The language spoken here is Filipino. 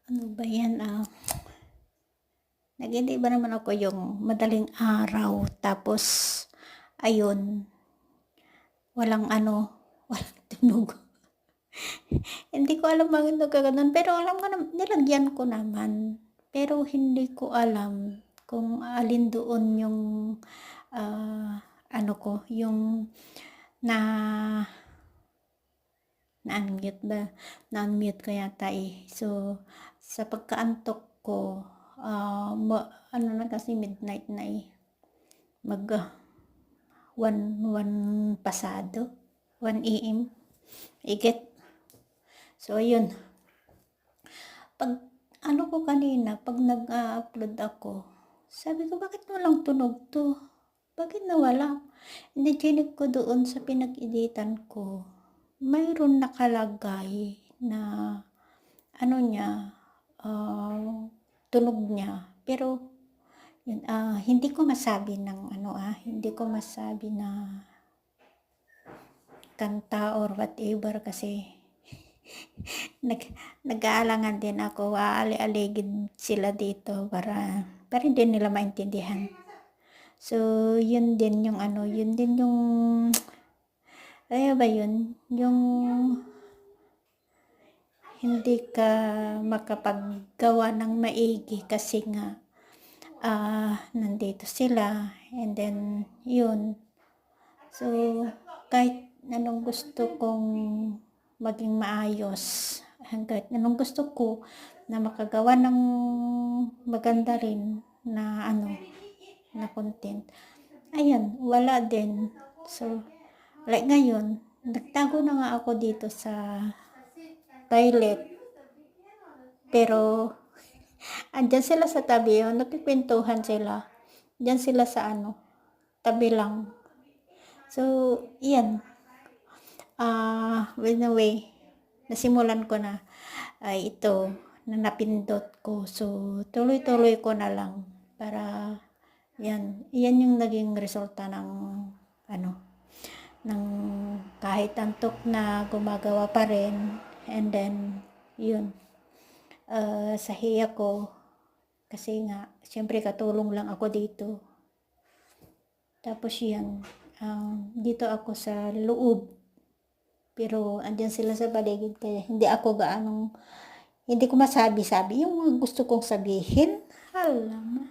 Ano ba yan, nag-hindi ba naman ako yung madaling araw, tapos, ayun, walang walang tunog. Hindi ko alam bakit nagkagano'n, pero alam ko nilagyan ko naman. Pero hindi ko alam kung alin doon yung, ano ko, yung na na-unmute ba? Na-unmute ko yata, eh. So, sa pagkaantok ko, ano na kasi midnight na, eh. Mag, 1 pasado, 1 AM, higit. So, ayun. Pag ano ko kanina, pag nag-a-upload ako, sabi ko, bakit walang tunog 'to? Bakit nawala? Hindi chineck ko doon sa pinag-editan ko, mayroon nakalagay na ano niya, tunog niya. Pero yun, hindi ko masabi ng hindi ko masabi na kanta or whatever kasi nag nag-aalangan din ako, aali-aligid sila dito para hindi nila maintindihan. So, yun din yung yun din yung ano ba yun, yung hindi ka makapaggawa ng maigi kasi nga, nandito sila, and then yun. So, kahit anong gusto kong maging maayos, hangga't anong gusto ko na makagawa ng maganda rin na na content, ayan, wala din. So, like ngayon, nagtago na nga ako dito sa toilet, pero andyan sila sa tabi, nagkukwentuhan sila. Diyan sila sa tabi lang. So, yan. By the way, nasimulan ko na ay ito na napindot ko. So, tuloy-tuloy ko na lang para yan yung naging resulta ng ng kahit antok na gumagawa pa rin. And then, yun. Sa hiya ko, kasi nga, siyempre katulong lang ako dito. Tapos yan, dito ako sa loob. Pero andyan sila sa paligid, kaya hindi ko masabi-sabi yung mga gusto kong sabihin. Alam,